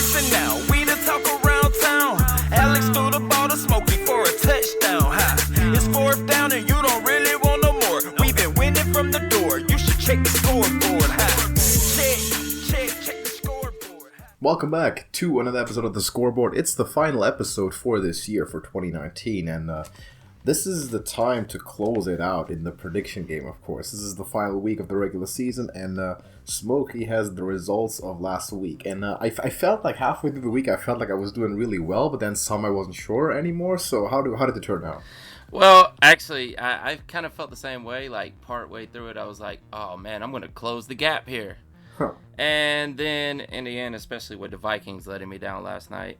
Listen now, we the talk around town. Alex threw the ball to Smokey for a touchdown. Ha. It's fourth down and you don't really want no more. We've been winning from the door. You should check the scoreboard. Ha. Check the scoreboard. Welcome back to another episode of the Scoreboard. It's the final episode for this year, for 2019, and this is the time to close it out in the prediction game, of course. This is the final week of the regular season, and Smokey has the results of last week. And I felt like halfway through the week, I felt like I was doing really well, but then some I wasn't sure anymore. So how did it turn out? Well, actually, I kind of felt the same way. Like, part way through it, I was like, oh, man, I'm going to close the gap here. Huh. And then, in the end, especially with the Vikings letting me down last night,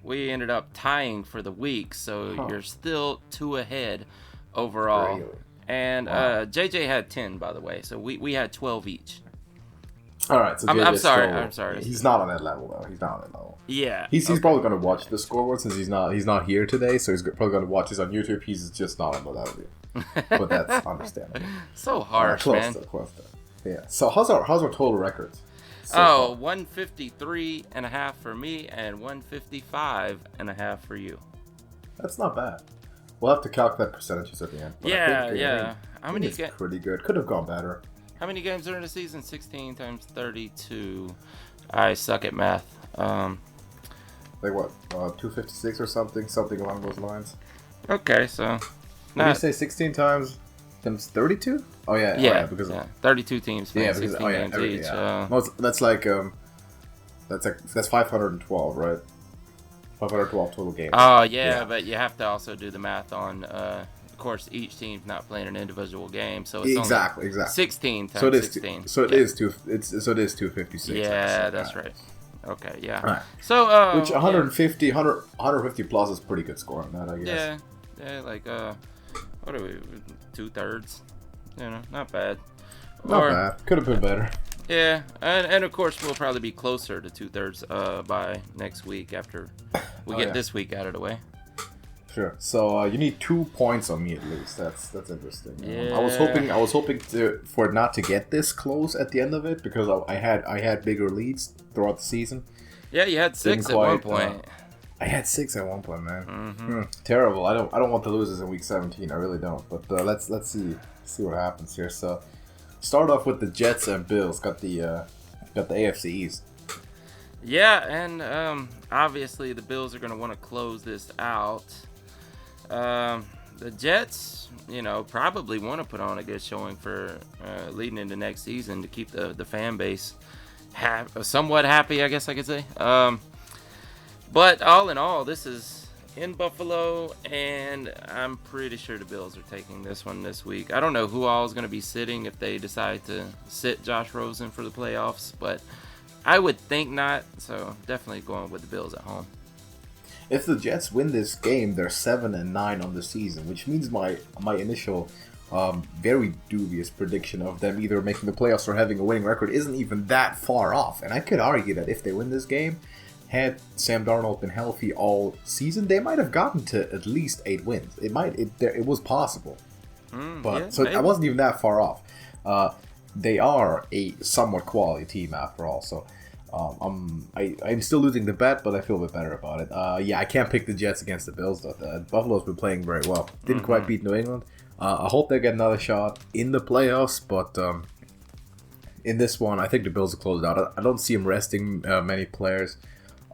we ended up tying for the week. So you're still 2 ahead overall. Really? And JJ had 10, by the way. So we had 12 each. All right. So I'm sorry. He's not on that level, though. He's not on that level. Yeah. He's probably going to watch the Scoreboard since he's not here today. So he's probably going to watch this on YouTube. He's just not on the level yet. But that's understandable. So harsh, man. Close to. Yeah. So how's our total records? So 153.5 for me and 155.5 for you. That's not bad. We'll have to calculate percentages at the end. But Yeah. How many games? Pretty good. Could have gone better. How many games are in the season? 16 times 32. I suck at math. Like what? 256 or something along those lines. Okay, so. Did you say 16 times 32? Oh yeah. Because 32 teams playing 16 games each. Yeah. No, that's like that's 512, right? 512 total games. Oh yeah, but you have to also do the math on. Of course, each team's not playing an individual game, so it's exactly 16 times 16. So it is 256. Yeah, that's right. Okay, yeah. Right. So which 150 plus is pretty good score on that, I guess. Yeah, like what are we? 2/3. You know, not bad. Not bad. Could have been better. Yeah, and of course we'll probably be closer to 2/3 by next week after we get this week out of the way. Sure. So you need 2 points on me at least. That's interesting. Yeah. I was hoping for it not to get this close at the end of it because I had bigger leads throughout the season. Yeah, you had 6 at one point. I had 6 at one point, man. Mm-hmm. Terrible. I don't want to lose this in week 17. I really don't. But let's see what happens here. So start off with the Jets and Bills. Got the AFC East. Yeah, and obviously the Bills are going to want to close this out. The Jets, probably want to put on a good showing for leading into next season to keep the fan base somewhat happy, I guess I could say. But all in all, this is in Buffalo, and I'm pretty sure the Bills are taking this one this week. I don't know who all is going to be sitting if they decide to sit Josh Rosen for the playoffs, but I would think not, so definitely going with the Bills at home. If the Jets win this game, they're 7-9 on the season, which means my initial very dubious prediction of them either making the playoffs or having a winning record isn't even that far off. And I could argue that if they win this game, had Sam Darnold been healthy all season, they might have gotten to at least 8 wins. It was possible. I wasn't even that far off. They are a somewhat quality team after all, so I'm still losing the bet, but I feel a bit better about it. I can't pick the Jets against the Bills, though. Buffalo's been playing very well. Didn't quite beat New England. I hope they get another shot in the playoffs, but in this one, I think the Bills will close it out. I don't see them resting many players.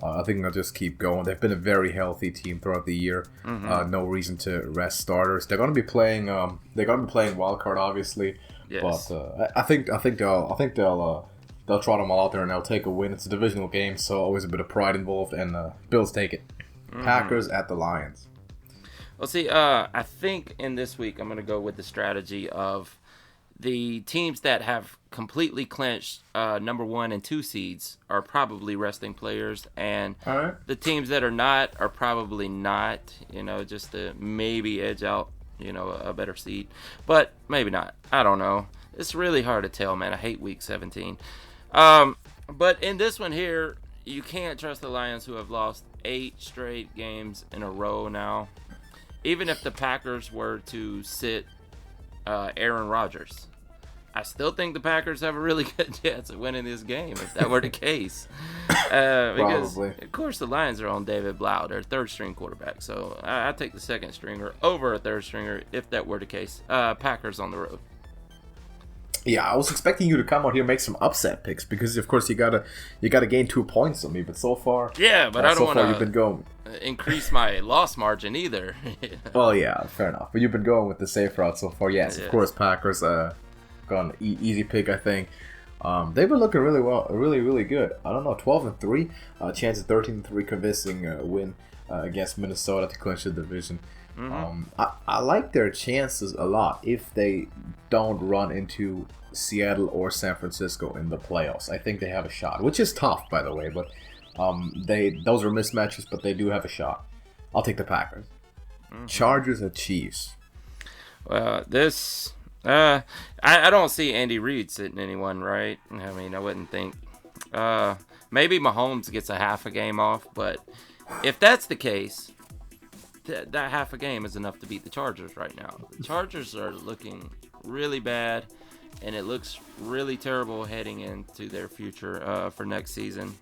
I think they'll just keep going. They've been a very healthy team throughout the year. No reason to rest starters. They're going to be playing. They're going to be playing wild card, obviously. Yes. But I think they'll trot them all out there and they'll take a win. It's a divisional game, so always a bit of pride involved. And Bills take it. Packers at the Lions. Well, see, I think in this week I'm going to go with the strategy of the teams that have completely clinched number 1 and 2 seeds are probably resting players, and the teams that are not are probably not, just to maybe edge out, a better seed, but maybe not. I don't know. It's really hard to tell, man. I hate week 17. But in this one here, you can't trust the Lions, who have lost 8 straight games in a row now. Even if the Packers were to sit Aaron Rodgers, I still think the Packers have a really good chance of winning this game if that were the case. Because, Probably. of course, the Lions are on David Blau, their third-string quarterback. So I take the second stringer over a third stringer if that were the case. Packers on the road. Yeah, I was expecting you to come out here and make some upset picks because, of course, you gotta gain 2 points on me. But so far, yeah, but I don't want you've been going. increase my loss margin either. Well, yeah, fair enough. But you've been going with the safe route so far. Yes, of course, Packers. Gone easy pick, I think. They've been looking really well, really good. I don't know, 12-3, chance of 13-3 convincing win against Minnesota to clinch the division. I like their chances a lot if they don't run into Seattle or San Francisco in the playoffs. I think they have a shot, which is tough, by the way. But those are mismatches, but they do have a shot. I'll take the Packers. Chargers at Chiefs. Well, this I don't see Andy Reid sitting anyone, right? I mean, I wouldn't think. Maybe Mahomes gets a half a game off, but if that's the case, that half a game is enough to beat the Chargers right now. The Chargers are looking really bad, and it looks really terrible heading into their future for next season.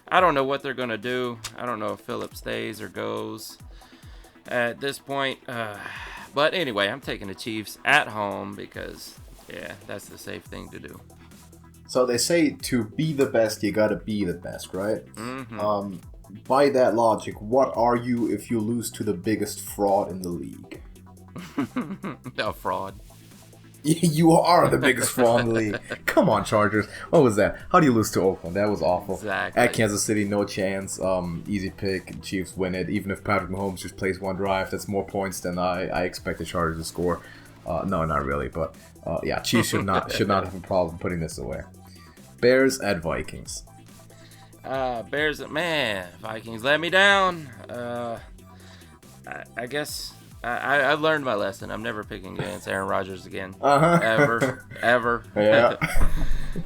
I don't know what they're going to do. I don't know if Phillip stays or goes at this point. But anyway, I'm taking the Chiefs at home because, yeah, that's the safe thing to do. So they say to be the best, you gotta be the best, right? By that logic, what are you if you lose to the biggest fraud in the league? A fraud. You are the biggest fraud in the league. Come on, Chargers. What was that? How do you lose to Oakland? That was awful. Exactly. At Kansas City, no chance. Easy pick. Chiefs win it. Even if Patrick Mahomes just plays one drive, that's more points than I expect the Chargers to score. No, not really. But yeah, Chiefs should not have a problem putting this away. Bears at Vikings. Bears, man, Vikings let me down. I guess I've learned my lesson. I'm never picking against Aaron Rodgers again. Ever. Yeah.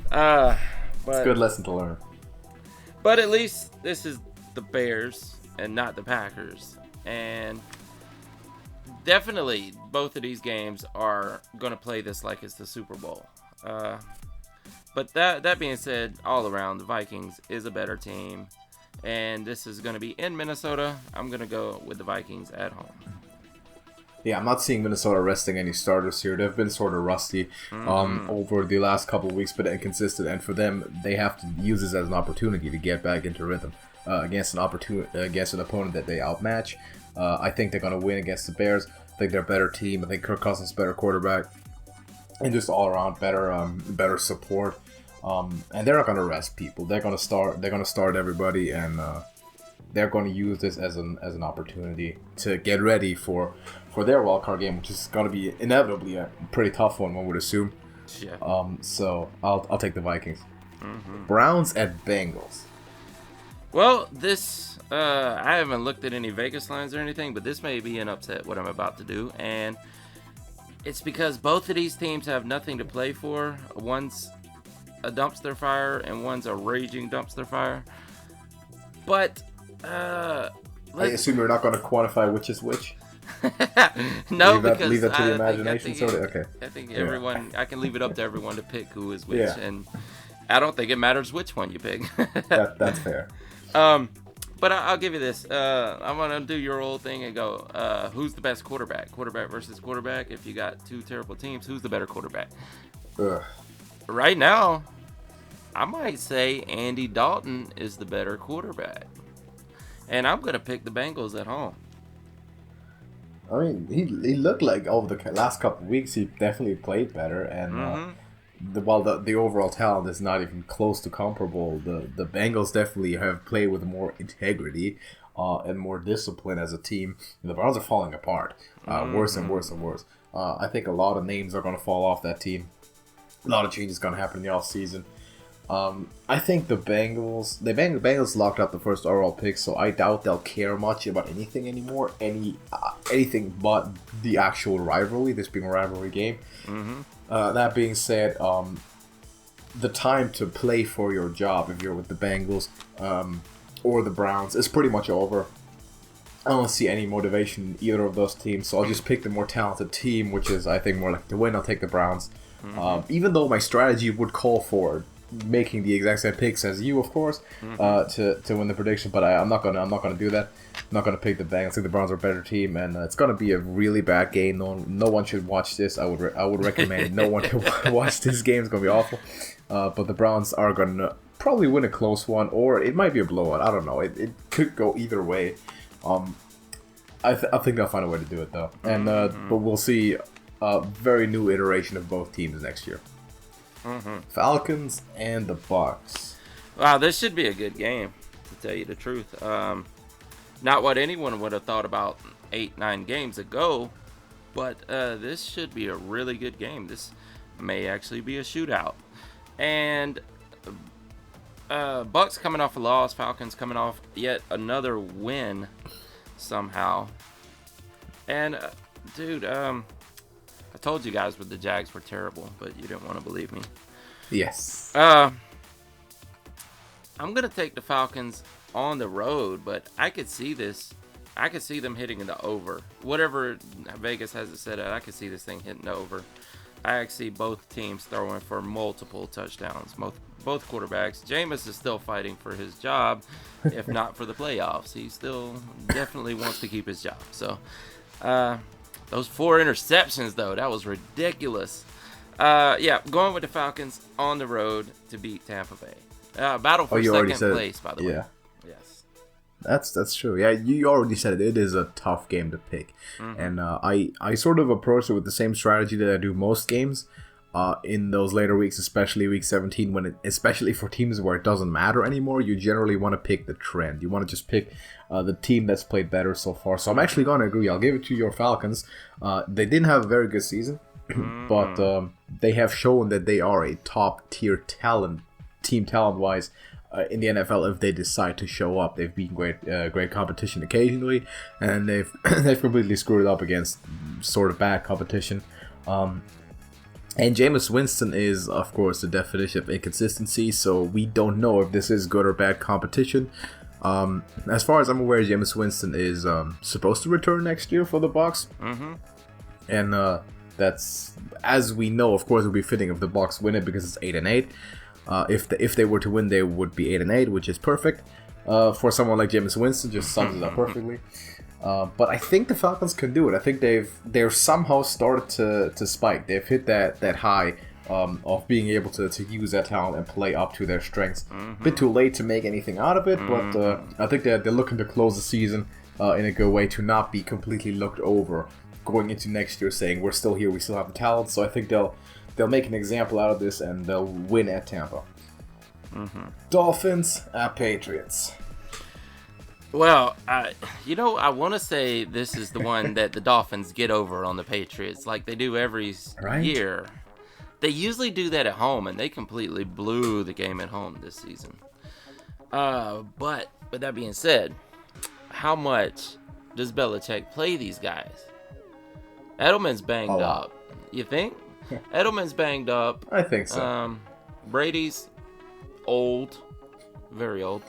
But, It's a good lesson to learn. But at least this is the Bears and not the Packers. And definitely both of these games are going to play this like it's the Super Bowl. But that being said, all around, the Vikings is a better team. And this is going to be in Minnesota. I'm going to go with the Vikings at home. Yeah, I'm not seeing Minnesota resting any starters here. They've been sort of rusty over the last couple of weeks, but inconsistent. And for them, they have to use this as an opportunity to get back into rhythm against an opponent that they outmatch. I think they're going to win against the Bears. I think they're a better team. I think Kirk Cousins is a better quarterback. And just all around better support. And they're not going to rest people. They're going to start everybody, and they're going to use this as an opportunity to get ready for their wildcard game, which is going to be inevitably a pretty tough one would assume. Yeah. So I'll take the Vikings. Browns at Bengals. Well, this I haven't looked at any Vegas lines or anything, but this may be an upset what I'm about to do, and it's because both of these teams have nothing to play for. One's a dumpster fire and one's a raging dumpster fire. But I assume you're not going to quantify which is which. No, leave that to the imagination. Okay. I think everyone. I can leave it up to everyone to pick who is which, Yeah. and I don't think it matters which one you pick. That's fair. But I'll give you this. I'm gonna do your old thing and go. Who's the best quarterback? Quarterback versus quarterback. If you got two terrible teams, who's the better quarterback? Ugh. Right now, I might say Andy Dalton is the better quarterback, and I'm gonna pick the Bengals at home. I mean, he looked like over the last couple of weeks he definitely played better, and while the overall talent is not even close to comparable, the Bengals definitely have played with more integrity and more discipline as a team. The Browns are falling apart, worse and worse and worse. I think a lot of names are going to fall off that team. A lot of changes going to happen in the offseason. I think the Bengals locked up the first overall pick, so I doubt they'll care much about anything anymore, anything but the actual rivalry, this being a rivalry game. That being said, the time to play for your job, if you're with the Bengals or the Browns, is pretty much over. I don't see any motivation in either of those teams, so I'll just pick the more talented team, which is, I think, more likely to win. I'll take the Browns. Even though my strategy would call for making the exact same picks as you, of course, to win the prediction, but I'm not gonna do that. I'm not gonna pick the Bengals. I think the Browns are a better team, and it's gonna be a really bad game. No one should watch this. I would recommend no one to watch this game. It's gonna be awful. But the Browns are gonna probably win a close one, or it might be a blowout. I don't know. It could go either way. I think they'll find a way to do it though, and but we'll see a very new iteration of both teams next year. Falcons and the Bucs. Wow, this should be a good game, to tell you the truth. Not what anyone would have thought about 8-9 games ago, but this should be a really good game. This may actually be a shootout. And Bucs coming off a loss, Falcons coming off yet another win somehow. And dude, I told you guys the Jags were terrible, but you didn't want to believe me. Yes. I'm going to take the Falcons on the road, but I could see this. I could see them hitting the over. Whatever Vegas has it set at, I could see this thing hitting the over. I actually see both teams throwing for multiple touchdowns. Both quarterbacks. Jameis is still fighting for his job, if not for the playoffs. He still definitely wants to keep his job. So, those 4 interceptions, though, that was ridiculous. Yeah, going with the Falcons on the road to beat Tampa Bay. Battle for second place, by the way. Yeah. Yes. That's true. Yeah, you already said it. It is a tough game to pick. And I sort of approach it with the same strategy that I do most games in those later weeks, especially week 17, especially for teams where it doesn't matter anymore. You generally want to pick the trend. You want to just pick the team that's played better so far. So I'm actually going to agree. I'll give it to your Falcons. They didn't have a very good season, but they have shown that they are a top-tier talent, team talent-wise, in the NFL if they decide to show up. They've beaten great competition occasionally, and they've completely screwed it up against sort of bad competition. And Jameis Winston is, of course, the definition of inconsistency, so we don't know if this is good or bad competition. As far as I'm aware, Jameis Winston is supposed to return next year for the Bucs. And that's, as we know, of course, it would be fitting if the Bucs win it because it's 8-8. If they were to win, they would be 8-8, which is perfect. For someone like Jameis Winston, just sums it up perfectly. But I think the Falcons can do it. I think they've somehow started to spike. They've hit that high of being able to use that talent and play up to their strengths. A bit too late to make anything out of it, but I think they're looking to close the season in a good way to not be completely looked over going into next year, saying we're still here, we still have the talent. So I think they'll make an example out of this and they'll win at Tampa. Dolphins at Patriots. Well, I want to say this is the one that the Dolphins get over on the Patriots like they do every year. They usually do that at home, and they completely blew the game at home this season. But with that being said, how much does Belichick play these guys? Edelman's banged up. You think? Edelman's banged up. I think so. Brady's old, very old.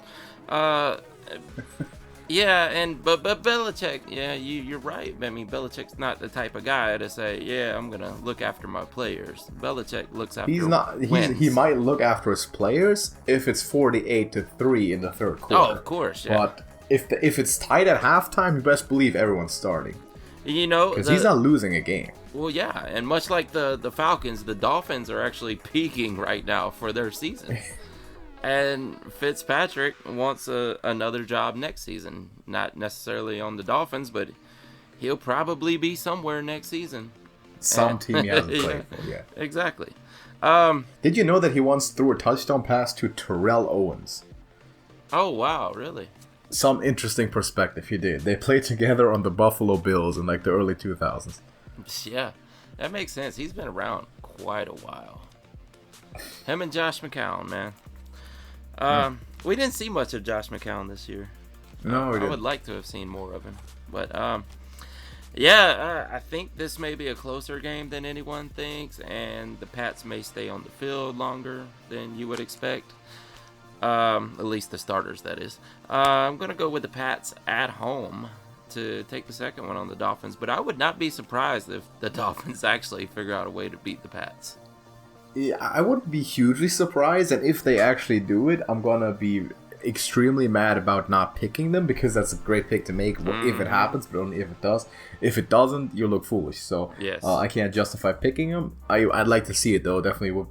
Yeah, but Belichick, yeah, you're right. I mean, Belichick's not the type of guy to say, yeah, I'm gonna look after my players. Belichick looks after. He's not. He might look after his players if it's 48-3 in the third quarter. Oh, of course, yeah. But if it's tight at halftime, you best believe everyone's starting. Because he's not losing a game. Well, yeah, and much like the Falcons, the Dolphins are actually peaking right now for their season. And Fitzpatrick wants another job next season. Not necessarily on the Dolphins, but he'll probably be somewhere next season. Some team he hasn't played for yet. Exactly. Did you know that he once threw a touchdown pass to Terrell Owens? Oh, wow, really? Some interesting perspective he did. They played together on the Buffalo Bills in like the early 2000s. Yeah, that makes sense. He's been around quite a while. Him and Josh McCown, man. We didn't see much of Josh McCown this year. No, we didn't. I would like to have seen more of him. But, I think this may be a closer game than anyone thinks, and the Pats may stay on the field longer than you would expect. At least the starters, that is. I'm going to go with the Pats at home to take the second one on the Dolphins, but I would not be surprised if the Dolphins actually figure out a way to beat the Pats. Yeah, I wouldn't be hugely surprised, and if they actually do it, I'm gonna be extremely mad about not picking them, because that's a great pick to make if it happens, but only if it does. If it doesn't, you look foolish. So yes. I can't justify picking them. I'd like to see it though. Definitely would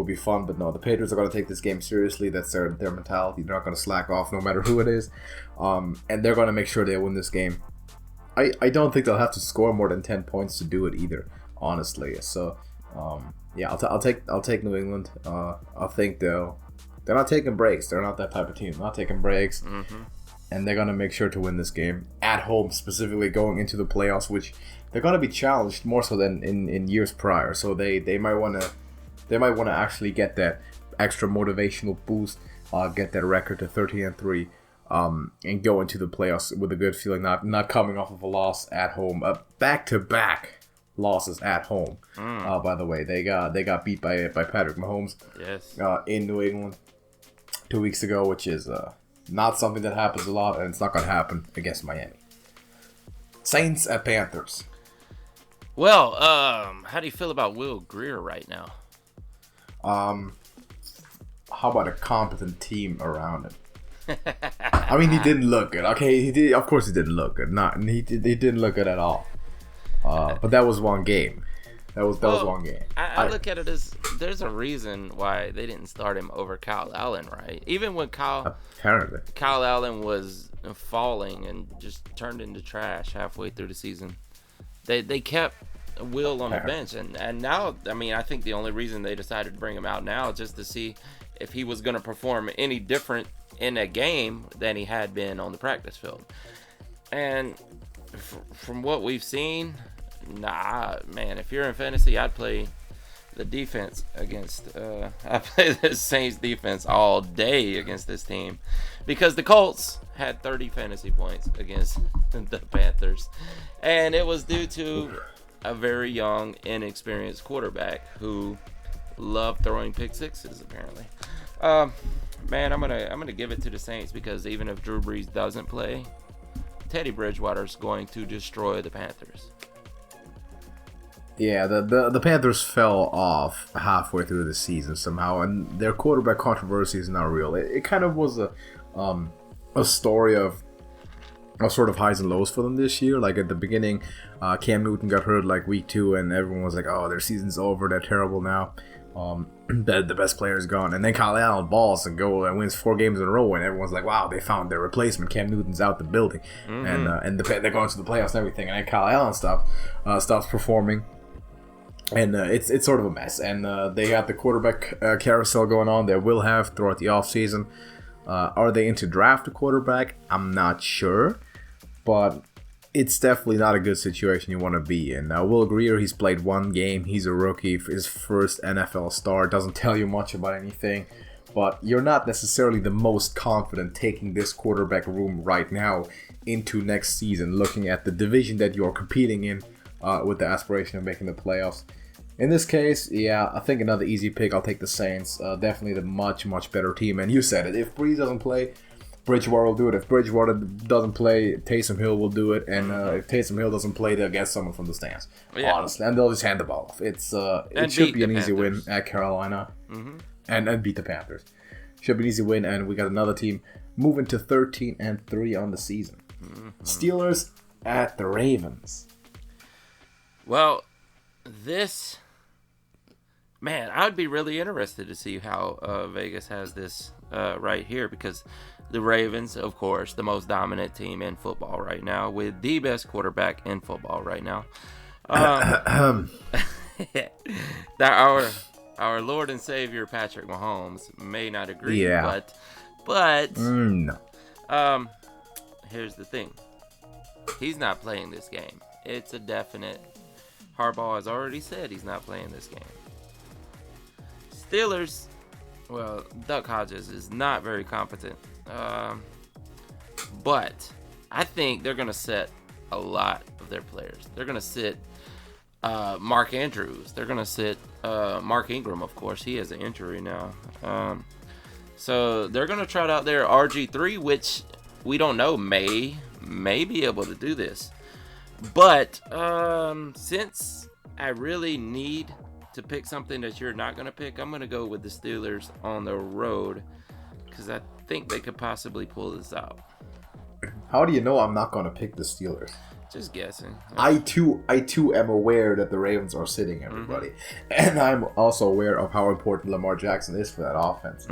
be fun. But no, the Patriots are gonna take this game seriously. That's their mentality. They're not gonna slack off no matter who it is, and they're gonna make sure they win this game. I don't think they'll have to score more than 10 points to do it either, honestly. So yeah, I'll take New England. I think they're not taking breaks. They're not that type of team. They're not taking breaks. And they're going to make sure to win this game at home, specifically going into the playoffs, which they're going to be challenged more so than in years prior. So they might want to actually get that extra motivational boost, get that record to 13-3, and go into the playoffs with a good feeling, not coming off of a loss at home, back-to-back losses at home. By the way, they got beat by Patrick Mahomes. Yes. In New England 2 weeks ago, which is not something that happens a lot, and it's not going to happen against Miami. Saints at Panthers. Well, how do you feel about Will Greer right now? How about a competent team around him? I mean, he didn't look good. Okay, he did. Of course, he didn't look good. He didn't look good at all. But that was one game. That was one game. I look at it as there's a reason why they didn't start him over Kyle Allen, right? Even when Kyle Allen was falling and just turned into trash halfway through the season, they kept Will on the bench, and now, I mean, I think the only reason they decided to bring him out now is just to see if he was going to perform any different in a game than he had been on the practice field. And from what we've seen, nah, man, if you're in fantasy, I'd play the defense against I play the Saints defense all day against this team, because the Colts had 30 fantasy points against the Panthers, and it was due to a very young, inexperienced quarterback who loved throwing pick sixes, apparently. Man, I'm gonna give it to the Saints, because even if Drew Brees doesn't play, Teddy Bridgewater's going to destroy the Panthers. Yeah, the Panthers fell off halfway through the season somehow, and their quarterback controversy is not real. It kind of was a story of sort of highs and lows for them this year. Like at the beginning, Cam Newton got hurt like week 2, and everyone was like, "Oh, their season's over. They're terrible now. The best player is gone." And then Kyle Allen balls and wins 4 games in a row, and everyone's like, "Wow, they found their replacement. Cam Newton's out the building," and they're going to the playoffs and everything. And then Kyle Allen stops performing. And it's sort of a mess. And they have the quarterback carousel going on. They will have throughout the offseason. Are they into draft a quarterback? I'm not sure. But it's definitely not a good situation you want to be in. Will Greer, he's played 1 game. He's a rookie. His first NFL start. Doesn't tell you much about anything. But you're not necessarily the most confident taking this quarterback room right now into next season, looking at the division that you're competing in with the aspiration of making the playoffs. In this case, yeah, I think another easy pick. I'll take the Saints. Definitely the much, much better team. And you said it. If Breeze doesn't play, Bridgewater will do it. If Bridgewater doesn't play, Taysom Hill will do it. And if Taysom Hill doesn't play, they'll get someone from the stands. Yeah. Honestly. And they'll just hand the ball off. It should be an easy win at Carolina. And beat the Panthers. Should be an easy win. And we got another team moving to 13-3 on the season. Steelers at the Ravens. Well, man, I would be really interested to see how Vegas has this right here, because the Ravens, of course, the most dominant team in football right now, with the best quarterback in football right now. Our Lord and Savior Patrick Mahomes may not agree, but no. Here's the thing: he's not playing this game. It's a definite. Harbaugh has already said he's not playing this game. Steelers, well, Duck Hodges is not very competent. But I think they're going to set a lot of their players. They're going to sit Mark Andrews. They're going to sit Mark Ingram, of course. He has an injury now. So they're going to trot out their RG3, which we don't know may be able to do this. But since I really need to pick something that you're not going to pick, I'm going to go with the Steelers on the road because I think they could possibly pull this out. How do you know I'm not going to pick the Steelers? Just guessing. I too am aware that the Ravens are sitting everybody, and I'm also aware of how important Lamar Jackson is for that offense.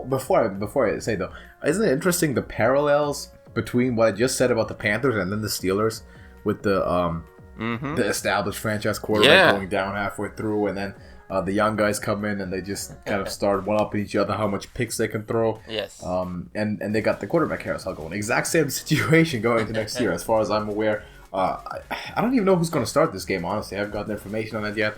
Before I say though, isn't it interesting the parallels between what I just said about the Panthers and then the Steelers with the established franchise quarterback going down halfway through, and then the young guys come in and they just kind of start one-upping each other how much picks they can throw. Yes. And they got the quarterback carousel going. Exact same situation going into next year, as far as I'm aware. I don't even know who's going to start this game, honestly. I haven't gotten information on that yet.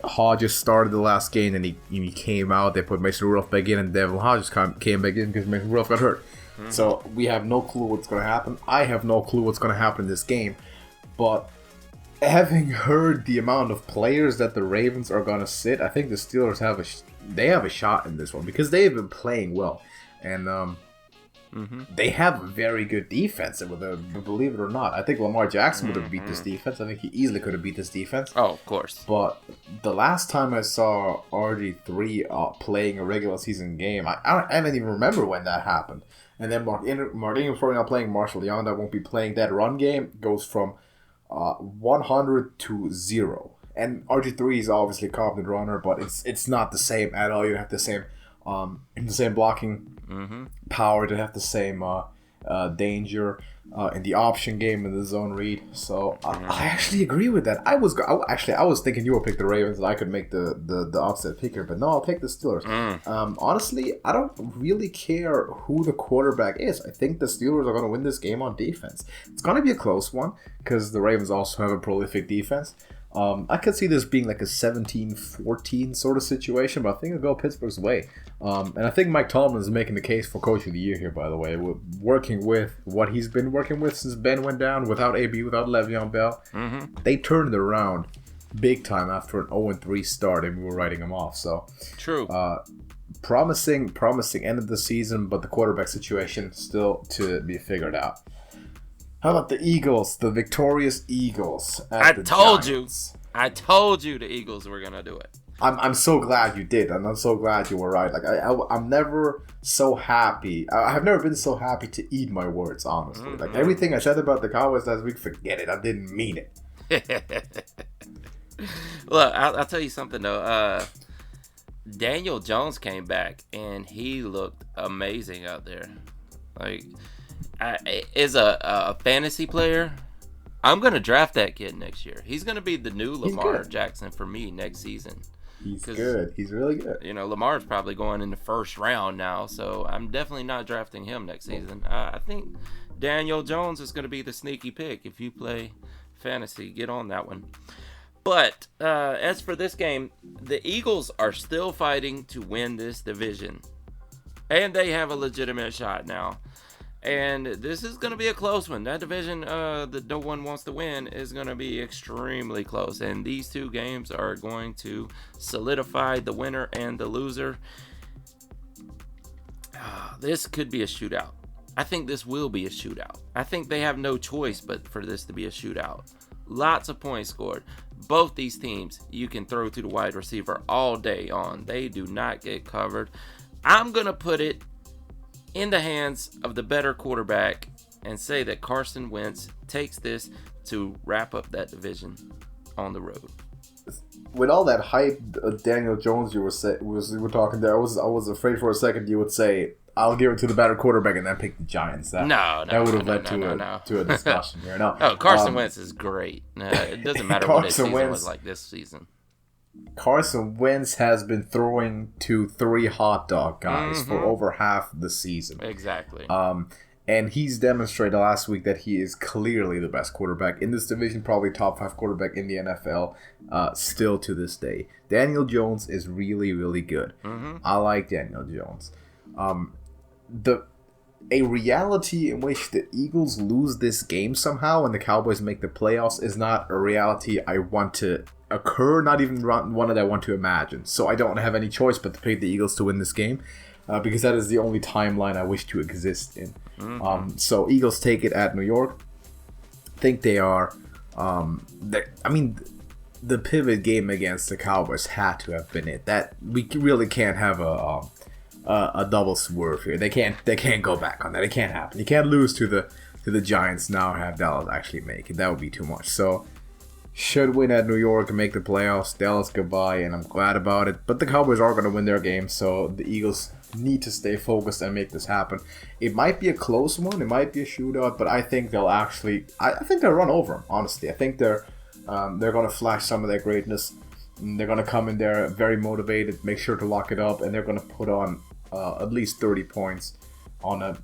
Haw just started the last game, and he came out. They put Mason Rudolph back in, and Devin Haw just came back in because Mason Rudolph got hurt. So we have no clue what's going to happen. I have no clue what's going to happen in this game. But having heard the amount of players that the Ravens are going to sit, I think the Steelers have a shot in this one because they've been playing well. And they have a very good defense, believe it or not. I think Lamar Jackson would have beat this defense. I think he easily could have beat this defense. Oh, of course. But the last time I saw RG3 playing a regular season game, I don't even remember when that happened. And then Mark Ingram probably not playing. Marshall Yonda won't be playing. That run game goes from 100 to 0. And RG3 is obviously a competent runner, but it's not the same at all. You don't have the same blocking power, to have the same danger in the option game in the zone read. So I actually agree with that. I was thinking you would pick the Ravens and I could make the upset picker, but no, I'll take the Steelers. Honestly, I don't really care who the quarterback is. I think the Steelers are going to win this game on defense. It's going to be a close one because the Ravens also have a prolific defense. I could see this being like a 17-14 sort of situation, but I think it'll go Pittsburgh's way. And I think Mike Tomlin is making the case for Coach of the Year here, by the way, working with what he's been working with since Ben went down, without AB, without Le'Veon Bell. They turned it around big time after an 0-3 start, and we were writing him off. So true. Promising end of the season, but the quarterback situation still to be figured out. How about the Eagles, the victorious Eagles? I told you the Eagles were gonna do it. I'm so glad you did, and I'm so glad you were right. Like I'm never so happy. I have never been so happy to eat my words, honestly. Like everything I said about the Cowboys last week, forget it. I didn't mean it. Look, I'll tell you something though. Daniel Jones came back and he looked amazing out there. Like, as a fantasy player, I'm gonna draft that kid next year. He's gonna be the new Lamar Jackson for me next season. He's good. He's really good. You know, Lamar's probably going in the first round now, so I'm definitely not drafting him next season. I think Daniel Jones is going to be the sneaky pick. If you play fantasy, get on that one. But as for this game, the Eagles are still fighting to win this division, and they have a legitimate shot now. And this is going to be a close one. That division that no one wants to win is going to be extremely close. And these two games are going to solidify the winner and the loser. This could be a shootout. I think this will be a shootout. I think they have no choice but for this to be a shootout. Lots of points scored. Both these teams you can throw to the wide receiver all day on. They do not get covered. I'm going to put it in the hands of the better quarterback and say that Carson Wentz takes this to wrap up that division on the road. With all that hype, Daniel Jones, you were talking there. I was afraid for a second you would say, "I'll give it to the better quarterback," and then pick the Giants. That would have led to a discussion here. No, Carson Wentz is great. It doesn't matter what his season was like this season. Carson Wentz has been throwing to 3 hot dog guys for over half the season. Exactly. And he's demonstrated last week that he is clearly the best quarterback in this division, probably top 5 quarterback in the NFL, still to this day. Daniel Jones is really, really good. I like Daniel Jones. A reality in which the Eagles lose this game somehow and the Cowboys make the playoffs is not a reality I want to occur, not even one that I want to imagine. So I don't have any choice but to pick the Eagles to win this game because that is the only timeline I wish to exist in. So Eagles take it at New York. I think they are. the pivot game against the Cowboys had to have been it. That we really can't have a double swerve here. They can't go back on that. It can't happen. You can't lose to the Giants now and have Dallas actually make it. That would be too much. So should win at New York and make the playoffs. Dallas goodbye, and I'm glad about it. But the Cowboys are going to win their game, so the Eagles need to stay focused and make this happen. It might be a close one. It might be a shootout, but I think they'll actually. I think they'll run over them. Honestly, I think they're going to flash some of their greatness. They're going to come in there very motivated, make sure to lock it up, and they're going to put on at least 30 points on a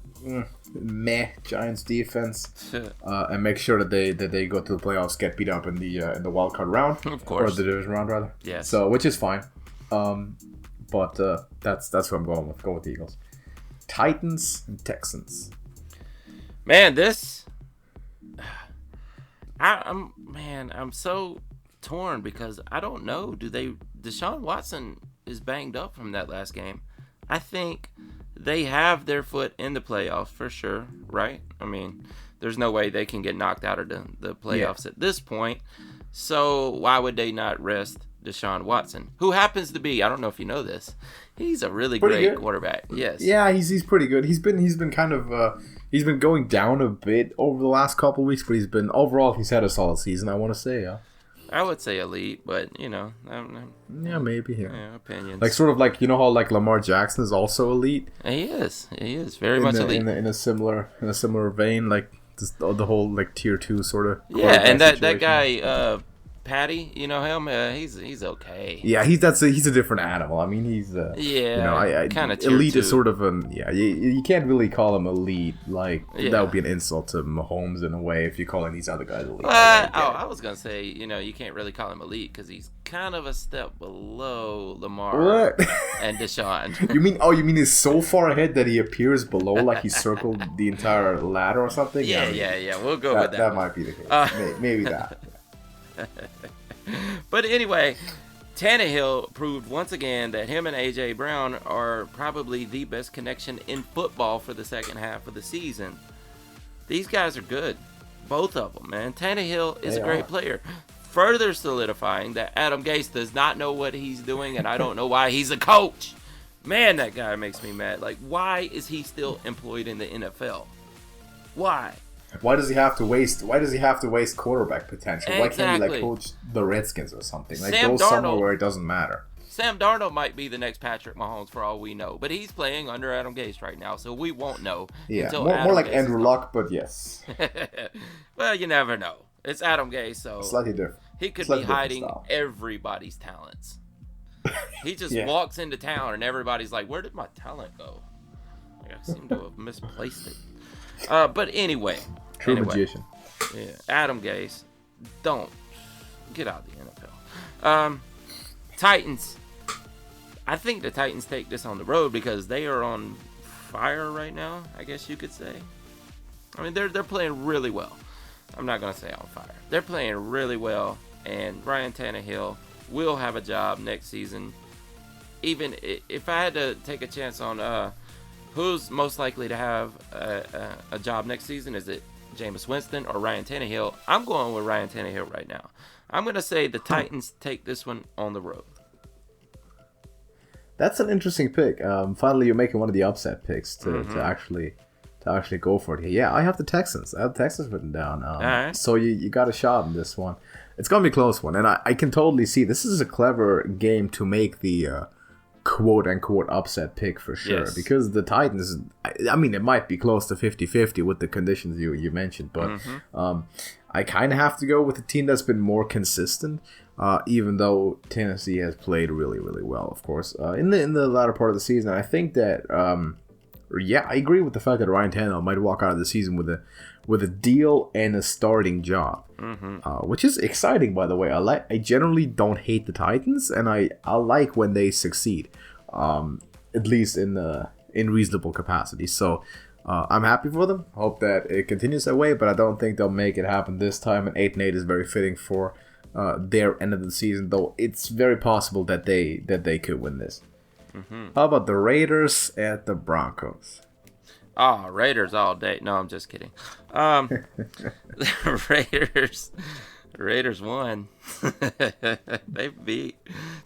meh Giants defense, and make sure that they go to the playoffs, get beat up in the wild card round, of course, or the division round rather. Yes. So which is fine, but that's what I'm going with. Go with the Eagles, Titans, and Texans. Man, I'm so torn because I don't know. Deshaun Watson is banged up from that last game. I think they have their foot in the playoffs for sure, right? I mean, there's no way they can get knocked out of the playoffs at this point. So why would they not rest Deshaun Watson, who happens to be, I don't know if you know this, he's a really great quarterback. Yes. Yeah, he's pretty good. He's been kind of he's been going down a bit over the last couple of weeks, but he's had a solid season, I want to say. I would say elite, but yeah, maybe. Yeah, opinions. Like sort of like, you know how like Lamar Jackson is also elite. He is very much elite in a similar vein, like the whole like tier 2 sort of. Yeah, and that guy Patty, you know him. He's okay. Yeah, he's a different animal. I mean, he's kind of elite is sort of you can't really call him elite. Like that would be an insult to Mahomes in a way if you're calling these other guys elite. I was gonna say you can't really call him elite because he's kind of a step below Lamar and Deshaun. You mean he's so far ahead that he appears below, like he circled the entire ladder or something? Yeah. We'll go with that. That might be the case. Maybe that. But anyway, Tannehill proved once again that him and A.J. Brown are probably the best connection in football for the second half of the season. These guys are good. Both of them, man. Tannehill is a great player. Further solidifying that Adam Gase does not know what he's doing, and I don't know why he's a coach. Man, that guy makes me mad. Like, why is he still employed in the NFL? Why? Why does he have to waste quarterback potential? Exactly. Why can't he like coach the Redskins or something? Like Sam go somewhere where it doesn't matter. Sam Darnold might be the next Patrick Mahomes for all we know, but he's playing under Adam Gase right now, so we won't know. Yeah, until more like Gase Andrew Luck, but yes. Well, you never know. It's Adam Gase, so slightly different. He could be hiding everybody's talents. He just walks into town and everybody's like, "Where did my talent go? Like, I seem to have misplaced it." But anyway. True magician. Yeah, Adam Gase, don't get out of the NFL. Titans. I think the Titans take this on the road because they are on fire right now, I guess you could say. I mean, they're playing really well. I'm not going to say on fire. They're playing really well, and Ryan Tannehill will have a job next season. Even if I had to take a chance on who's most likely to have a job next season, is it Jameis Winston or Ryan Tannehill? I'm going with Ryan Tannehill right now. I'm going to say the Titans take this one on the road. That's an interesting pick. Finally, you're making one of the upset picks to actually go for it. Yeah, I have the Texans. I have the Texans written down. All right. So you got a shot in this one. It's going to be a close one. And I can totally see this is a clever game to make the quote-unquote upset pick for sure. Yes. Because the Titans, I mean, it might be close to 50-50 with the conditions you mentioned. But I kind of have to go with a team that's been more consistent. Even though Tennessee has played really, really well, of course, in the latter part of the season. I think that, I agree with the fact that Ryan Tannehill might walk out of the season with a deal and a starting job, which is exciting, by the way. I generally don't hate the Titans, and I like when they succeed, at least in reasonable capacity. So I'm happy for them. Hope that it continues that way, but I don't think they'll make it happen this time. And 8-8 is very fitting for their end of the season, though it's very possible that they could win this. How about the Raiders at the Broncos? Oh, Raiders all day. No, I'm just kidding. The The Raiders won. They beat.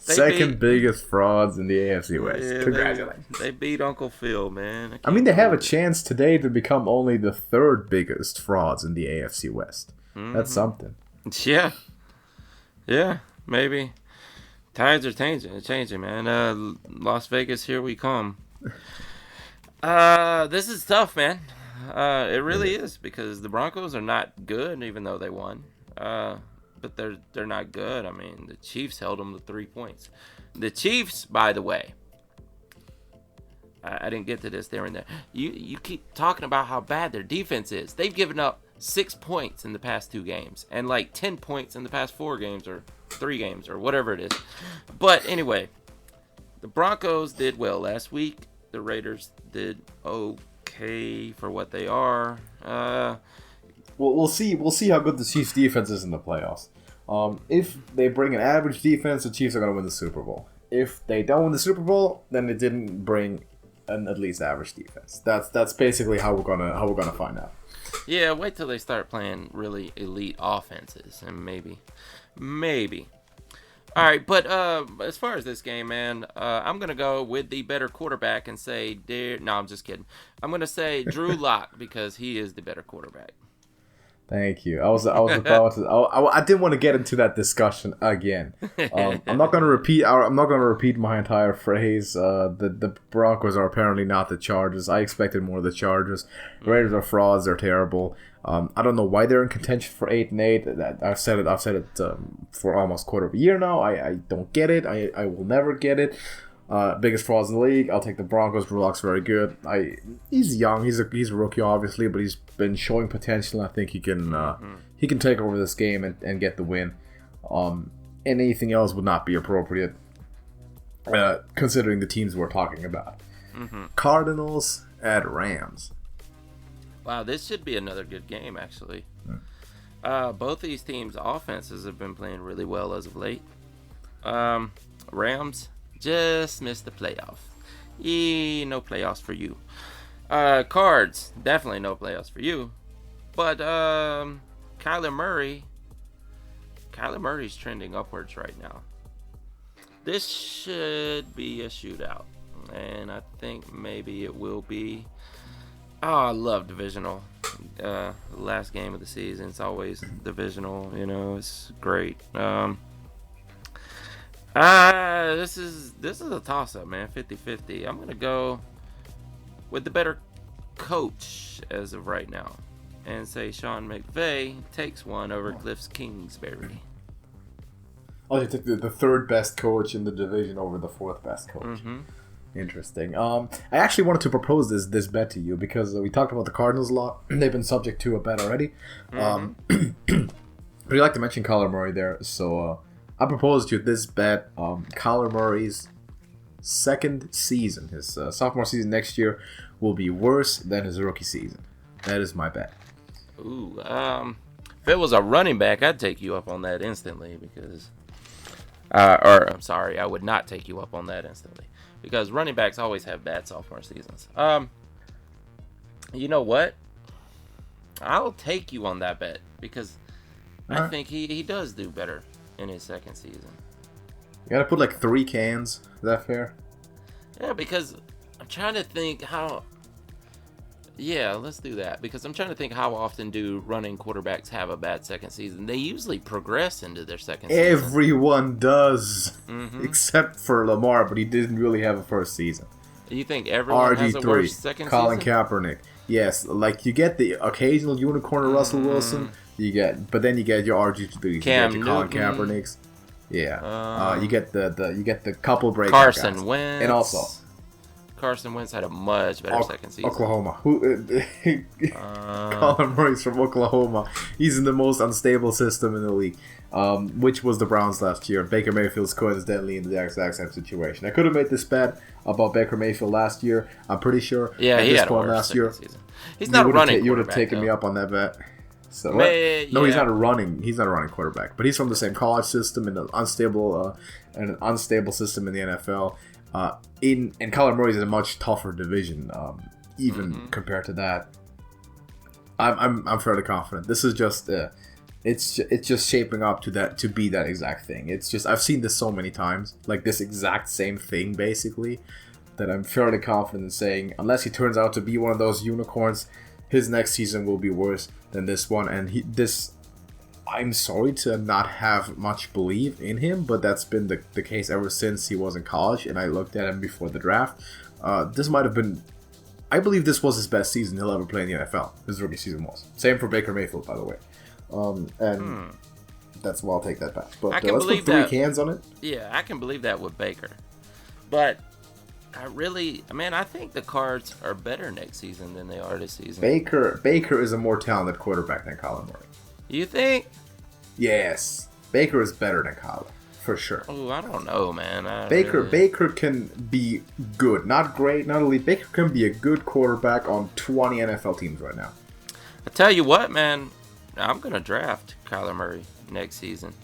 Biggest frauds in the AFC West. Yeah, Congratulations. They beat Uncle Phil, man. I mean, they have a chance today to become only the third biggest frauds in the AFC West. Mm-hmm. That's something. Yeah, maybe. Tides are changing, man. Las Vegas, here we come. This is tough, man. It really is, because the Broncos are not good, even though they won. But they're not good. I mean, the Chiefs held them to 3 points. The Chiefs, by the way, I didn't get to this there and there. You keep talking about how bad their defense is. They've given up 6 points in the past 2 games, and like 10 points in the past 4 games, or 3 games, or whatever it is. But anyway, the Broncos did well last week. The Raiders did okay for what they are. We'll see how good the Chiefs' defense is in the playoffs. If they bring an average defense, the Chiefs are going to win the Super Bowl. If they don't win the Super Bowl, then they didn't bring an at least average defense. That's basically how we're gonna find out. Yeah, wait till they start playing really elite offenses, and maybe. All right, but as far as this game, man, I'm going to go with the better quarterback and say, no, I'm just kidding. I'm going to say Drew Lock, because he is the better quarterback. Thank you. I was about to. I didn't want to get into that discussion again. I'm not going to repeat. I'm not going to repeat my entire phrase. The Broncos are apparently not the Chargers. I expected more of the Chargers. Raiders are frauds. They're terrible. I don't know why they're in contention for 8-8. I've said it for almost a quarter of a year now. I don't get it. I will never get it. Biggest frauds in the league. I'll take the Broncos. Drew Lock's very good. He's young. He's a rookie, obviously, but he's been showing potential. I think he can take over this game and get the win. Anything else would not be appropriate, considering the teams we're talking about. Mm-hmm. Cardinals at Rams. Wow, this should be another good game, actually. Both these teams' offenses have been playing really well as of late. Rams just missed the playoff. No playoffs for you. Cards, definitely no playoffs for you. But Kyler Murray's trending upwards right now. This should be a shootout, and I think maybe it will be. Oh, I love divisional. Last game of the season, it's always divisional. It's great. This is a toss-up, man. 50-50. I'm gonna go with the better coach as of right now, and say Sean McVay takes one over Cliff Kingsbury. Oh, you took the third best coach in the division over the fourth best coach. Mm-hmm. Interesting. I actually wanted to propose this bet to you because we talked about the Cardinals a lot. They've been subject to a bet already. Mm-hmm. But you like to mention Kyler Murray there, so I proposed to you this bet. Kyler Murray's second season, his sophomore season next year, will be worse than his rookie season. That is my bet. Ooh, if it was a running back, I'd take you up on that instantly because, I'm sorry, I would not take you up on that instantly because running backs always have bad sophomore seasons. You know what? I'll take you on that bet because I think he does do better in his second season. You gotta put like 3 cans. Is that fair? Yeah, because I'm trying to think how. Yeah, let's do that because I'm trying to think how often do running quarterbacks have a bad second season. They usually progress into their second season. Everyone does, except for Lamar, but he didn't really have a first season. You think everyone has a worse second Colin season? Kaepernick. Yes, like you get the occasional unicorn Russell Wilson, but then you get your RG3s, you get your Colin Kaepernicks. Yeah, you get the couple breakout Carson guys. Wentz, and also Carson Wentz had a much better second season. Oklahoma. Colin Murray's from Oklahoma. He's in the most unstable system in the league, which was the Browns last year. Baker Mayfield's coincidentally in the exact same situation. I could have made this bet about Baker Mayfield last year. I'm pretty sure. Yeah, he had a worse second season. He's not a running quarterback. You would have taken me up on that bet. So no, he's not a running. He's not a running quarterback, but he's from the same college system in an unstable system in the NFL. And Kyler Murray's in a much tougher division, even compared to that. I'm fairly confident. This is just it's just shaping up to be that exact thing. It's just I've seen this so many times, like this exact same thing basically, that I'm fairly confident in saying unless he turns out to be one of those unicorns, his next season will be worse than this one. And I'm sorry to not have much belief in him, but that's been the case ever since he was in college and I looked at him before the draft. This might have been, I believe this was his best season he'll ever play in the NFL. His rookie season was. Same for Baker Mayfield, by the way. And that's why I'll take that back. But let's put three cans on it. Yeah, I can believe that with Baker. But I think the Cards are better next season than they are this season. Baker is a more talented quarterback than Kyler Murray. You think? Yes. Baker is better than Kyler, for sure. Oh, I don't know, man. Baker can be good. Not great, not elite. Baker can be a good quarterback on 20 NFL teams right now. I tell you what, man. I'm going to draft Kyler Murray next season.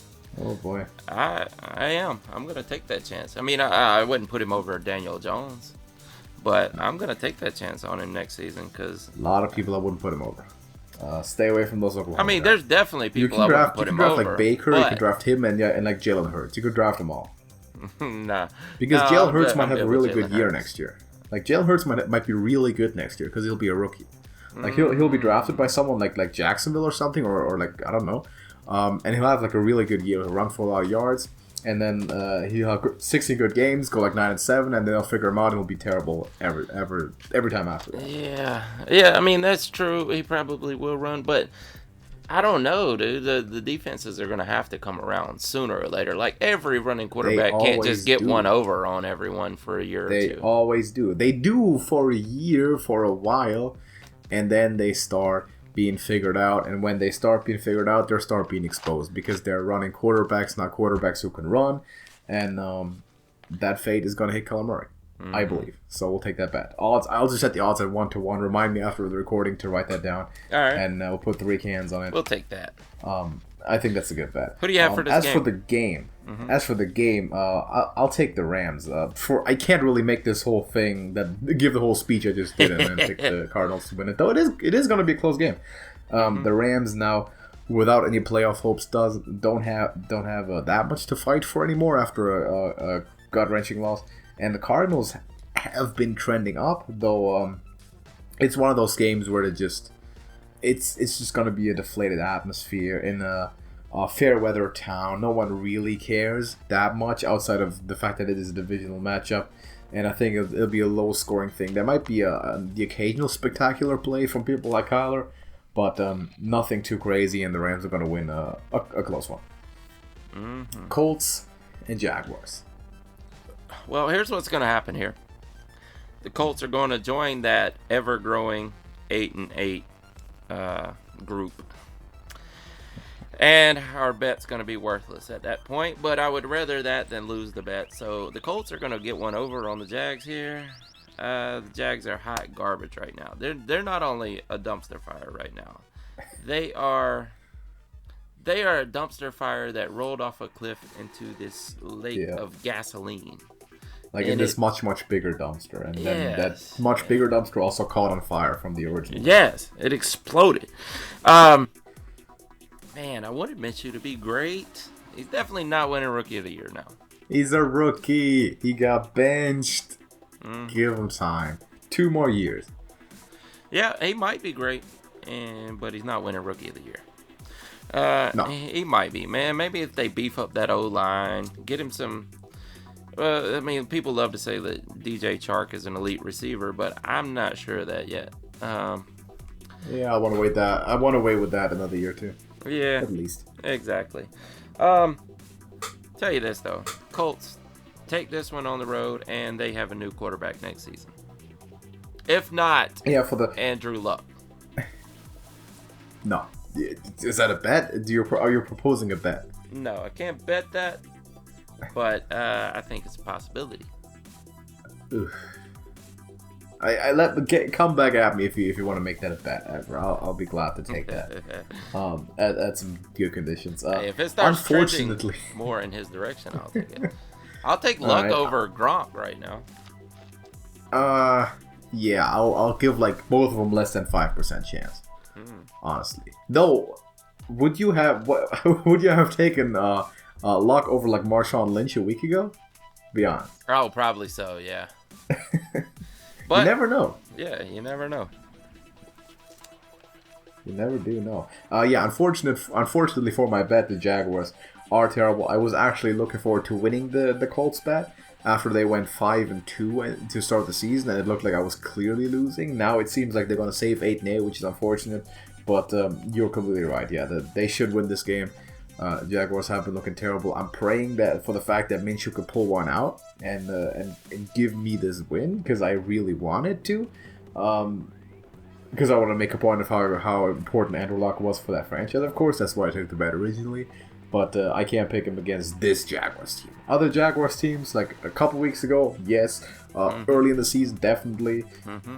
Oh, boy. I am. I'm going to take that chance. I mean, I wouldn't put him over Daniel Jones, but I'm going to take that chance on him next season because a lot of people I wouldn't put him over. Stay away from those Oklahoma guys. There's definitely people I wouldn't put him over. You can draft like Baker, you can draft him, and like Jalen Hurts. You could draft them all. Nah. Because Jalen Hurts might have a really good year next year. Like Jalen Hurts might be really good next year because he'll be a rookie. Like he'll be drafted by someone like Jacksonville or something, or like I don't know, and he'll have like a really good year. He'll run for a lot of yards, and then he'll have 60 good games, go like 9-7, and then they'll figure him out, and he'll be terrible every time after that. Yeah. I mean that's true. He probably will run, but I don't know, dude. The defenses are gonna have to come around sooner or later. Like every running quarterback can't just get one over on everyone for a year or two. They always do. They do for a year, for a while. And then they start being figured out. And when they start being figured out, they start being exposed because they're running quarterbacks, not quarterbacks who can run. And that fate is going to hit Kyler Murray, I believe. So we'll take that bet. Odds. I'll just set the odds at 1-1. Remind me after the recording to write that down. All right. And we'll put 3 cans on it. We'll take that. I think that's a good bet. Who do you have for this game? As for the game, I'll take the Rams. I can't really make this whole thing give the whole speech I just did and then pick the Cardinals to win it. Though it is going to be a close game. The Rams now, without any playoff hopes, don't have that much to fight for anymore after a gut-wrenching loss. And the Cardinals have been trending up, though. It's one of those games where it's just going to be a deflated atmosphere in a fair weather town. No one really cares that much outside of the fact that it is a divisional matchup, and I think it'll be a low scoring thing. There might be the occasional spectacular play from people like Kyler, but nothing too crazy, and the Rams are going to win a close one. Colts and Jaguars. Well, here's what's going to happen here. The Colts are going to join that ever-growing 8-8 group. And our bet's going to be worthless at that point, but I would rather that than lose the bet. So the Colts are going to get one over on the Jags here. The Jags are hot garbage right now. They're not only a dumpster fire right now. They are a dumpster fire that rolled off a cliff into this lake of gasoline. Like in this much bigger dumpster. And then that much bigger dumpster also caught on fire from the original. Yes, it exploded. Man, I wanted Minshew to be great. He's definitely not winning Rookie of the Year now. He's a rookie. He got benched. Give him time. 2 more years. Yeah, he might be great, but he's not winning Rookie of the Year. No. He might be, man. Maybe if they beef up that O-line, get him some... people love to say that DJ Chark is an elite receiver, but I'm not sure of that yet. Yeah, I want to wait that. I want to wait with that another year too. Yeah, at least. Exactly. Tell you this though, Colts take this one on the road, and they have a new quarterback next season. If not, for the Andrew Luck. No, is that a bet? Are you proposing a bet? No, I can't bet that, but I think it's a possibility. Oof. Come back at me if you want to make that a bet. I'll be glad to take that. At some good conditions. If it starts trending more in his direction, I'll take it. I'll take Luck over Gronk right now. Yeah, I'll give like both of them less than 5% chance. Honestly, though, would you have would you have taken Luck over like Marshawn Lynch a week ago? Be honest. Oh, probably so. Yeah. But you never know. Yeah, you never know. You never do know. Yeah, unfortunately for my bet, the Jaguars are terrible. I was actually looking forward to winning the Colts bet after they went 5-2 to start the season, and it looked like I was clearly losing. Now it seems like they're going to save 8-8, which is unfortunate. But you're completely right. Yeah, they should win this game. Jaguars have been looking terrible. I'm praying that for the fact that Minshew could pull one out and give me this win, because I really wanted to. Because I want to make a point of how important Andrew Luck was for that franchise. Of course, that's why I took the bet originally. But I can't pick him against this Jaguars team. Other Jaguars teams, like a couple weeks ago, yes. Early in the season, definitely.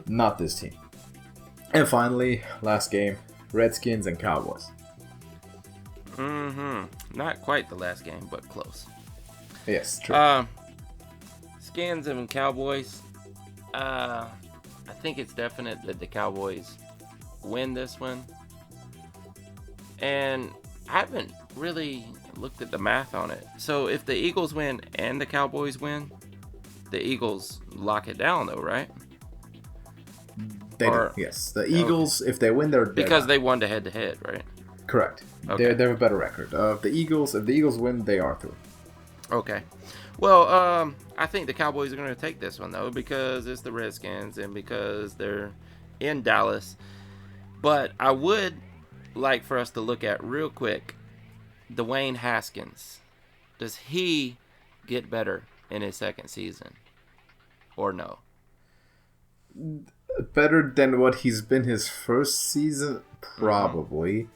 Not this team. And finally, last game, Redskins and Cowboys. Not quite the last game, but close. Yes, true. Skins and Cowboys. I think it's definite that the Cowboys win this one. And I haven't really looked at the math on it. So if the Eagles win and the Cowboys win, the Eagles lock it down, though, right? They do, yes. The Eagles, if they win, they're because they won the head-to-head, right? Correct. Okay. They have a better record. If the Eagles win, they are through. Okay. Well, I think the Cowboys are going to take this one, though, because it's the Redskins and because they're in Dallas. But I would like for us to look at real quick Dwayne Haskins. Does he get better in his second season or no? Better than what he's been his first season? Probably.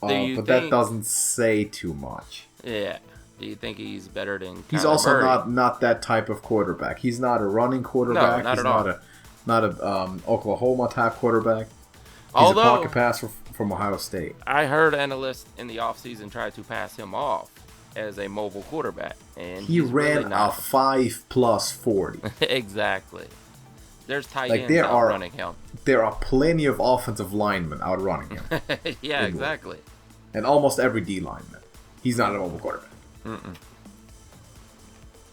But that doesn't say too much. Yeah. Do you think he's better than He's Kyler also Murray? not that type of quarterback. He's not a running quarterback. No, not he's at all. not a Oklahoma type quarterback. He's Although, a pocket passer from Ohio State. I heard analysts in the offseason try to pass him off as a mobile quarterback. And He ran really not. a 5+ 40. Exactly. There's tight Like ends out running him. There are plenty of offensive linemen out running him. Yeah, exactly. And almost every D lineman. He's not a mobile quarterback.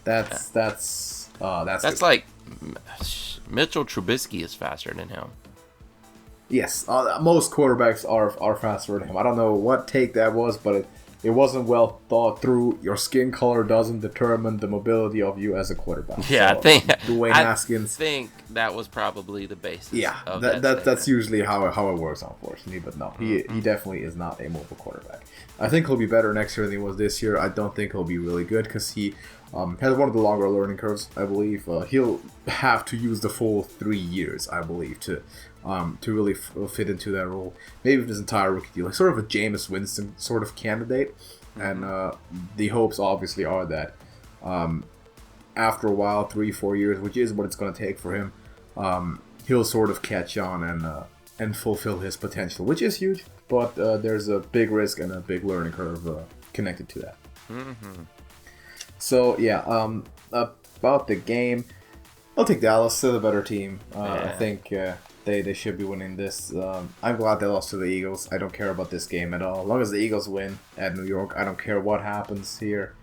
That's like Mitchell Trubisky is faster than him. Yes, most quarterbacks are faster than him. I don't know what take that was, but it wasn't well thought through. Your skin color doesn't determine the mobility of you as a quarterback. Yeah, so, I think Dwayne Haskins. I think that was probably the basis. Yeah, of that's usually how it works, unfortunately. But no, he definitely is not a mobile quarterback. I think he'll be better next year than he was this year. I don't think he'll be really good because he has one of the longer learning curves, I believe. He'll have to use the full 3 years, I believe, to really fit into that role. Maybe his entire rookie deal. Like sort of a Jameis Winston sort of candidate. And the hopes obviously are that after a while, 3-4 years, which is what it's going to take for him, he'll sort of catch on and fulfill his potential, which is huge. But there's a big risk and a big learning curve connected to that. So, yeah, about the game, I'll take Dallas. They're the better team. I think they should be winning this. I'm glad they lost to the Eagles. I don't care about this game at all. As long as the Eagles win at New York, I don't care what happens here.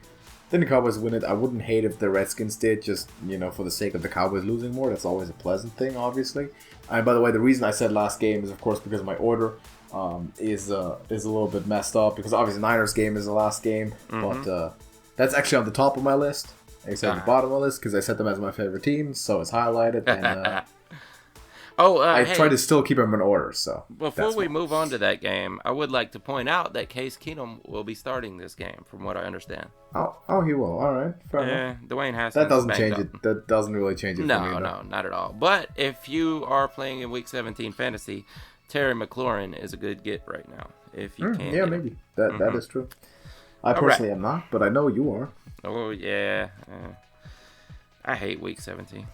Then the Cowboys win it. I wouldn't hate if the Redskins did, just, for the sake of the Cowboys losing more. That's always a pleasant thing, obviously. And by the way, the reason I said last game is, of course, because my order is a little bit messed up. Because obviously Niners game is the last game. But that's actually on the top of my list. Except the bottom of the list because I set them as my favorite teams. So it's highlighted. And I try to still keep them in order. So before we move on to that game, I would like to point out that Case Keenum will be starting this game, from what I understand. Oh, he will. All right, fair enough. Dwayne Haskins. That doesn't change it. That doesn't really change it. No, for me, no, not at all. But if you are playing in Week 17 fantasy, Terry McLaurin is a good get right now. If you can, yeah, maybe that is true. I personally am not, but I know you are. Oh yeah, I hate Week 17.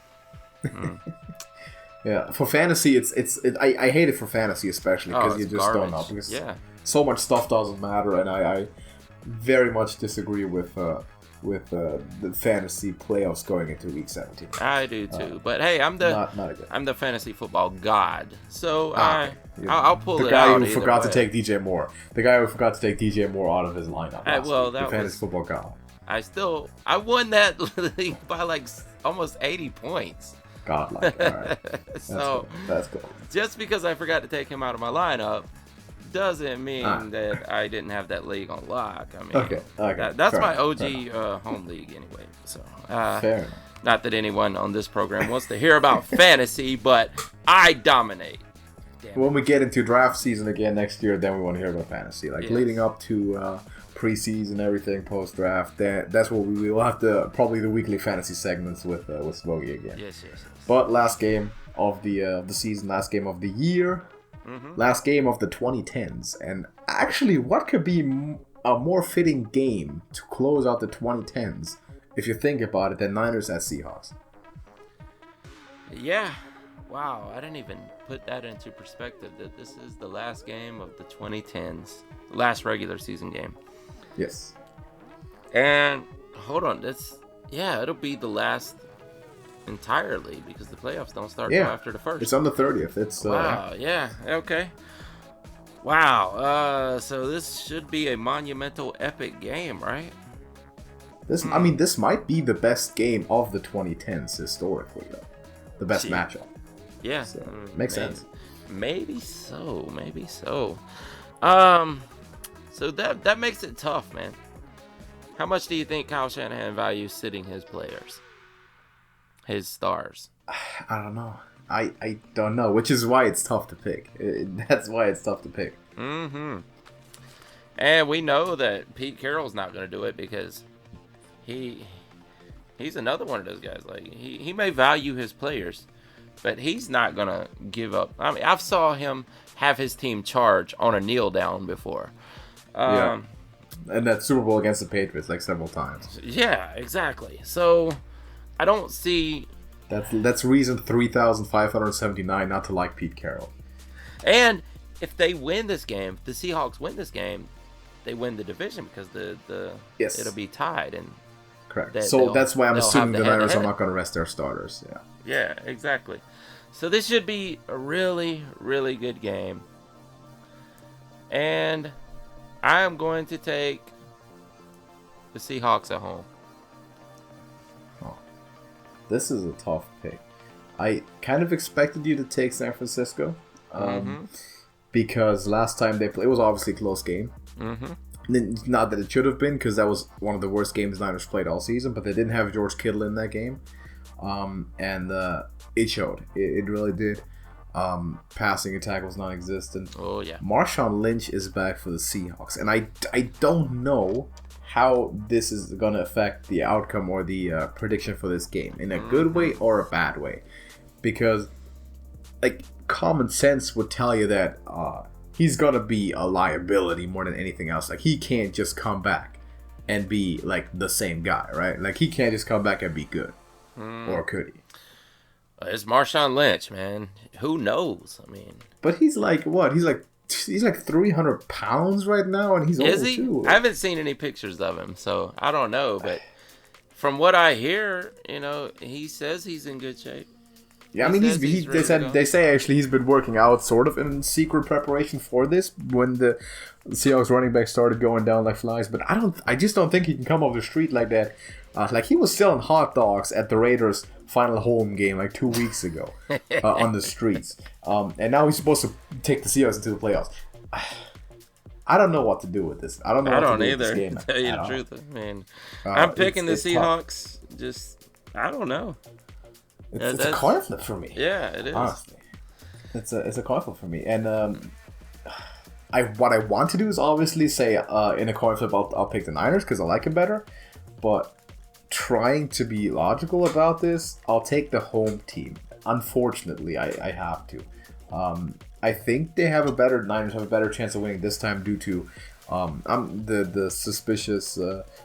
Yeah, for fantasy, I hate it for fantasy especially because you just garbage. don't know because so much stuff doesn't matter, and I very much disagree with with the fantasy playoffs going into week 17. I do too. But hey, I'm the fantasy football god. So I'll pull it out. The guy who forgot to take DJ Moore. The guy who forgot to take DJ Moore out of his lineup. The fantasy football god. I won that league by like almost 80 points. Godlike. All right. That's cool. Just because I forgot to take him out of my lineup doesn't mean that I didn't have that league on lock. I mean, okay. That's my OG home league anyway. So fair enough. Not that anyone on this program wants to hear about fantasy, but I dominate. When we get into draft season again next year, then we want to hear about fantasy. Leading up to preseason, everything, post-draft, that's what we will have to, probably the weekly fantasy segments with Smokey again. Yes. But last game of the season, last game of the year, last game of the 2010s. And actually, what could be a more fitting game to close out the 2010s, if you think about it, than Niners at Seahawks? Yeah. Wow, I didn't even put that into perspective, that this is the last game of the 2010s, last regular season game. Yes. And hold on, it'll be the last entirely, because the playoffs don't start until after the first. It's on the 30th. It's wow, yeah, okay. Wow, so this should be a monumental, epic game, right? I mean, this might be the best game of the 2010s historically, though. The best matchup. Yeah, so, makes sense. Maybe so. So that makes it tough, man. How much do you think Kyle Shanahan values sitting his players, his stars? I don't know. I don't know, which is why it's tough to pick. That's why it's tough to pick. Mm-hmm. And we know that Pete Carroll's not going to do it, because he's another one of those guys. Like he may value his players, but he's not going to give up. I mean, I've saw him have his team charge on a kneel down before. Yeah. And that Super Bowl against the Patriots, several times. Yeah, exactly. So I don't see. That's reason 3,579 not to like Pete Carroll. And if they win this game, the Seahawks win this game, they win the division, because it'll be tied. And correct. So that's why I'm assuming the Niners are not going to rest their starters. Yeah. Yeah, exactly. So this should be a really, really good game. And I am going to take the Seahawks at home. Oh, this is a tough pick. I kind of expected you to take San Francisco, because last time they played, it was obviously a close game. Not that it should have been, because that was one of the worst games Niners played all season, but they didn't have George Kittle in that game. And it showed. It really did. Passing attack was non-existent. Oh, yeah. Marshawn Lynch is back for the Seahawks. And I don't know how this is going to affect the outcome or the prediction for this game. In a good way or a bad way. Because, common sense would tell you that he's going to be a liability more than anything else. He can't just come back and be, the same guy, right? He can't just come back and be good. Or could he? It's Marshawn Lynch, man. Who knows? I mean, but he's what? He's 300 pounds right now, and he's old too. I haven't seen any pictures of him, so I don't know. But from what I hear, he says he's in good shape. Yeah, I mean, they say actually he's been working out sort of in secret preparation for this when the Seahawks running back started going down like flies. But I just don't think he can come off the street like that. He was selling hot dogs at the Raiders' final home game 2 weeks ago on the streets. And now he's supposed to take the Seahawks into the playoffs. I don't know what to do with this. I don't know what to do either, with this game. To tell you the truth. I mean, I'm picking the Seahawks. Tough. Just, I don't know. It's a coin flip for me. Yeah, it is. Honestly. It's a coin flip for me. And what I want to do is obviously say in a coin flip I'll pick the Niners because I like it better. But trying to be logical about this, I'll take the home team. Unfortunately, I have to. I think Niners have a better chance of winning this time due to the suspicious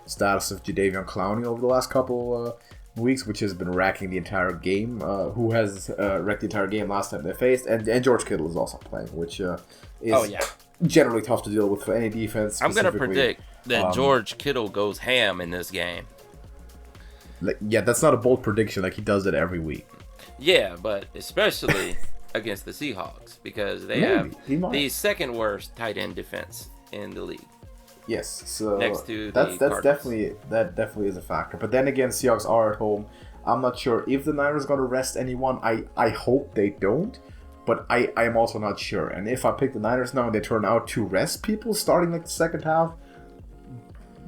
status of Jadeveon Clowney over the last couple weeks, which has been racking the entire game. Who has wrecked the entire game last time they faced, and George Kittle is also playing, which is generally tough to deal with for any defense. I'm going to predict that George Kittle goes ham in this game. Like, yeah, that's not a bold prediction. Like, he does it every week. Yeah, but especially against the Seahawks because they have the second worst tight end defense in the league. Yes, so next to that's Cardinals. definitely is a factor. But then again, Seahawks are at home. I'm not sure if the Niners are going to rest anyone. I hope they don't, but I'm also not sure. And if I pick the Niners now and they turn out to rest people starting like the second half,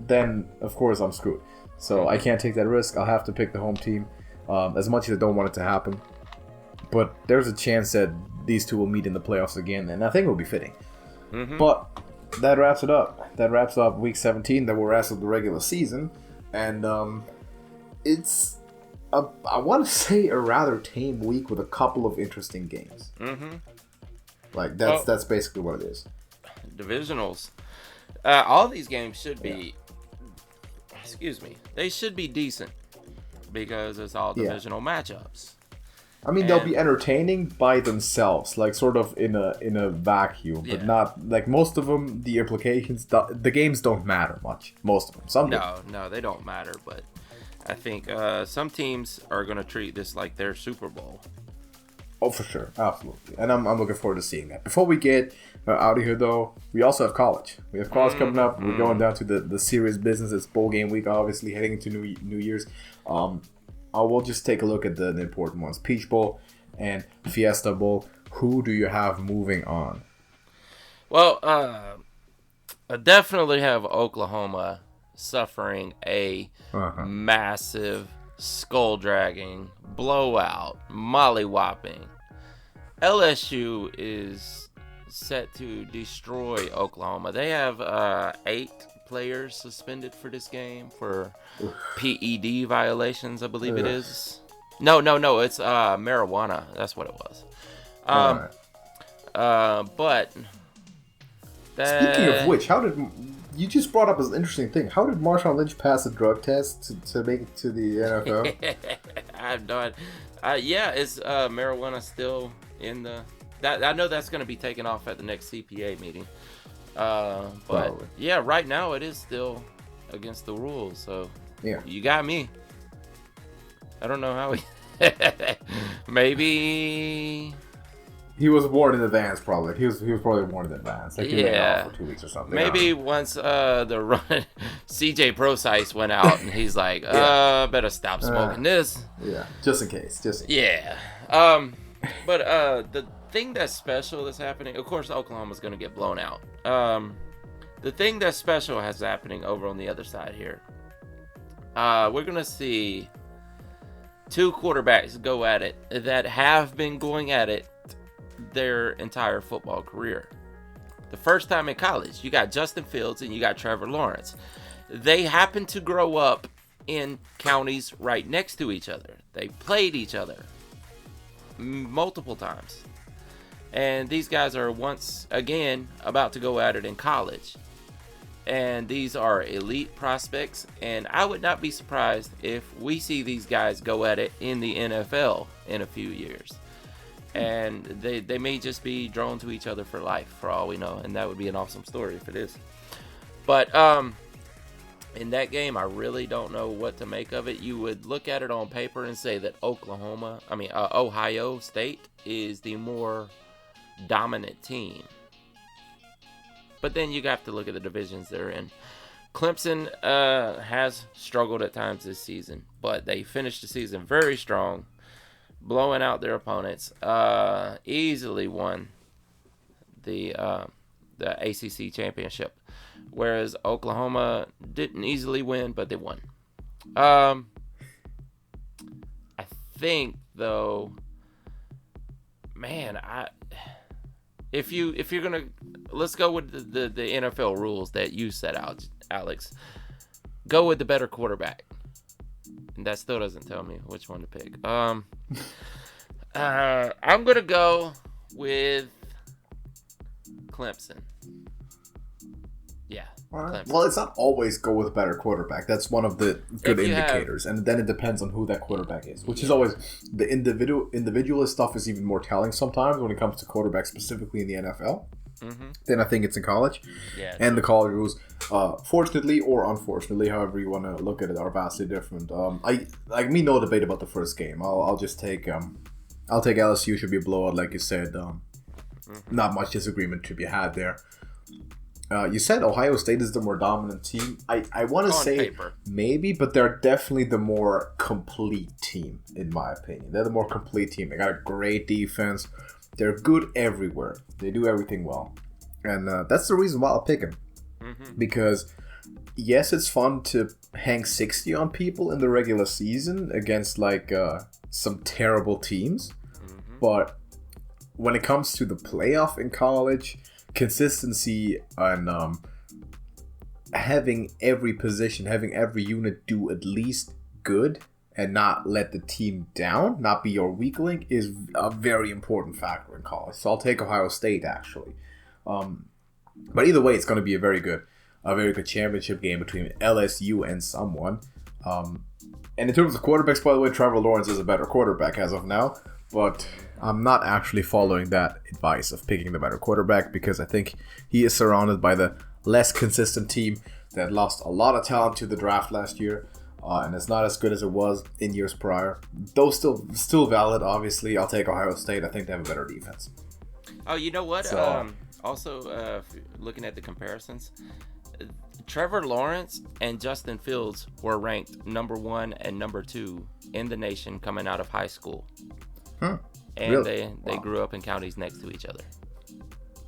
then of course I'm screwed. So I can't take that risk. I'll have to pick the home team, as much as I don't want it to happen. But there's a chance that these two will meet in the playoffs again, and I think it will be fitting. Mm-hmm. But that wraps it up. That wraps up Week 17 that will rest of the regular season. And it's, I want to say, a rather tame week with a couple of interesting games. Mm-hmm. Like, that's basically what it is. Divisionals. All these games should be, they should be decent because it's all divisional matchups. I mean, they'll be entertaining by themselves, like sort of in a vacuum, but not like most of them. The implications, the games don't matter much. Most of them, some. No, they don't matter. But I think some teams are going to treat this like their Super Bowl. Oh, for sure, absolutely, and I'm looking forward to seeing that. Before we get out of here, though, we also have college. We have college coming up. We're going down to the serious business. It's bowl game week, obviously, heading into New Year's. I will just take a look at the important ones. Peach Bowl and Fiesta Bowl. Who do you have moving on? Well, I definitely have Oklahoma suffering a massive, skull-dragging, blowout, molly-whopping. LSU is set to destroy Oklahoma. They have 8 players suspended for this game for PED violations, I believe it is. No, it's marijuana. That's what it was. But speaking of which, how did you just brought up an interesting thing? How did Marshawn Lynch pass a drug test to make it to the NFL? I have no idea. Is marijuana still in the? I know that's going to be taken off at the next CPA meeting. But Probably. Yeah, right now it is still against the rules. So you got me. I don't know how he. Maybe he was warned in advance. Probably he was probably warned in advance. Like he off for 2 weeks or something. Maybe once the run CJ Procise went out and he's like, better stop smoking this. Yeah, just in case. Yeah. But the thing that's special that's happening, of course, Oklahoma's going to get blown out. The thing that's special has happening over on the other side here. We're going to see 2 quarterbacks go at it that have been going at it their entire football career. The first time in college, you got Justin Fields and you got Trevor Lawrence. They happen to grow up in counties right next to each other. They played each other multiple times. And these guys are once again about to go at it in college. And these are elite prospects. And I would not be surprised if we see these guys go at it in the NFL in a few years. And they may just be drawn to each other for life, for all we know. And that would be an awesome story if it is. But in that game, I really don't know what to make of it. You would look at it on paper and say that Ohio State is the more dominant team. But then you have to look at the divisions they're in. Clemson has struggled at times this season, but they finished the season very strong, blowing out their opponents. Easily won the ACC championship, whereas Oklahoma didn't easily win, but they won. I think though, man, if you're gonna, let's go with the NFL rules that you set out, Alex. Go with the better quarterback. And that still doesn't tell me which one to pick. I'm gonna go with Clemson. Yeah. Clemson. Well, it's not always go with a better quarterback. That's one of the good indicators, and then it depends on who that quarterback is, which is always the individualist stuff is even more telling sometimes when it comes to quarterbacks specifically in the NFL. than I think it's in college. Yeah. And the college rules, fortunately or unfortunately, however you want to look at it, are vastly different. No debate about the first game. I'll just take LSU should be a blowout, like you said. Not much disagreement to be had there. You said Ohio State is the more dominant team. I want to say paper. Maybe, but they're definitely the more complete team, in my opinion. They're the more complete team. They got a great defense. They're good everywhere. They do everything well. And that's the reason why I'll pick them. Because, yes, it's fun to hang 60 on people in the regular season against, like, some terrible teams. But when it comes to the playoff in college, consistency and having every position, having every unit do at least good and not let the team down, not be your weak link, is a very important factor in college. So I'll take Ohio State, actually. But either way, it's going to be a very good championship game between LSU and someone. And in terms of quarterbacks, by the way, Trevor Lawrence is a better quarterback as of now. But I'm not actually following that advice of picking the better quarterback because I think he is surrounded by the less consistent team that lost a lot of talent to the draft last year. And it's not as good as it was in years prior. Though still valid, obviously. I'll take Ohio State. I think they have a better defense. Oh, you know what? So, Looking at the comparisons, Trevor Lawrence and Justin Fields were ranked number 1 and number 2 in the nation coming out of high school. And really? they grew up in counties next to each other.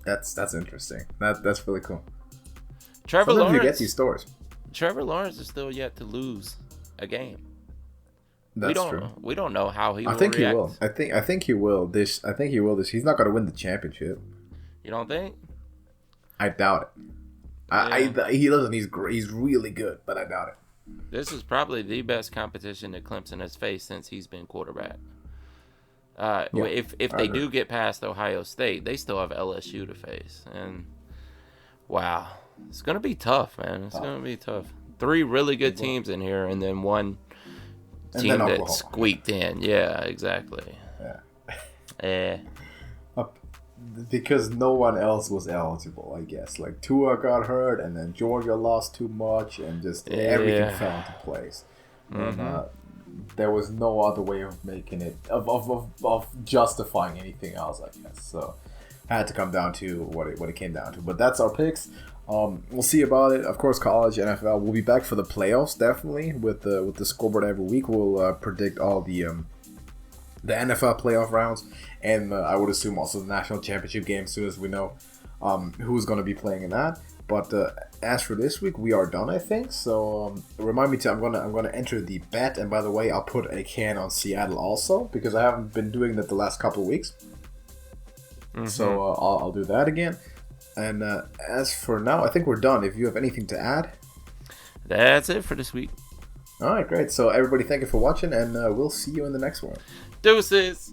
That's interesting. That's really cool. Trevor Sometimes Lawrence, you get these stories. Trevor Lawrence is still yet to lose a game. That's true. We don't know how he will I think react. he will. I think he will. I think he will. He's not going to win the championship. You don't think? I doubt it. He doesn't. He's really good, but I doubt it. This is probably the best competition that Clemson has faced since he's been quarterback. If they do get past Ohio State, they still have LSU to face, and wow, it's gonna be tough, man. It's gonna be tough. 3 really good teams in here, and then one team that squeaked in. Yeah, exactly. Yeah. Because no one else was eligible, I guess. Like Tua got hurt, and then Georgia lost too much, and just everything fell into place. And there was no other way of making it, of justifying anything else, I guess. So I had to come down to what it came down to. But that's our picks. We'll see about it. Of course, college, NFL. We'll be back for the playoffs, definitely, with the scoreboard every week. We'll predict all the NFL playoff rounds, and I would assume also the national championship game as soon as we know who's going to be playing in that. But as for this week, we are done, I think. So remind me I'm gonna enter the bet, and by the way, I'll put a can on Seattle also because I haven't been doing that the last couple of weeks. So I'll do that again. And as for now, I think we're done. If you have anything to add, that's it for this week. All right, great. So everybody, thank you for watching, and we'll see you in the next one. Deuces.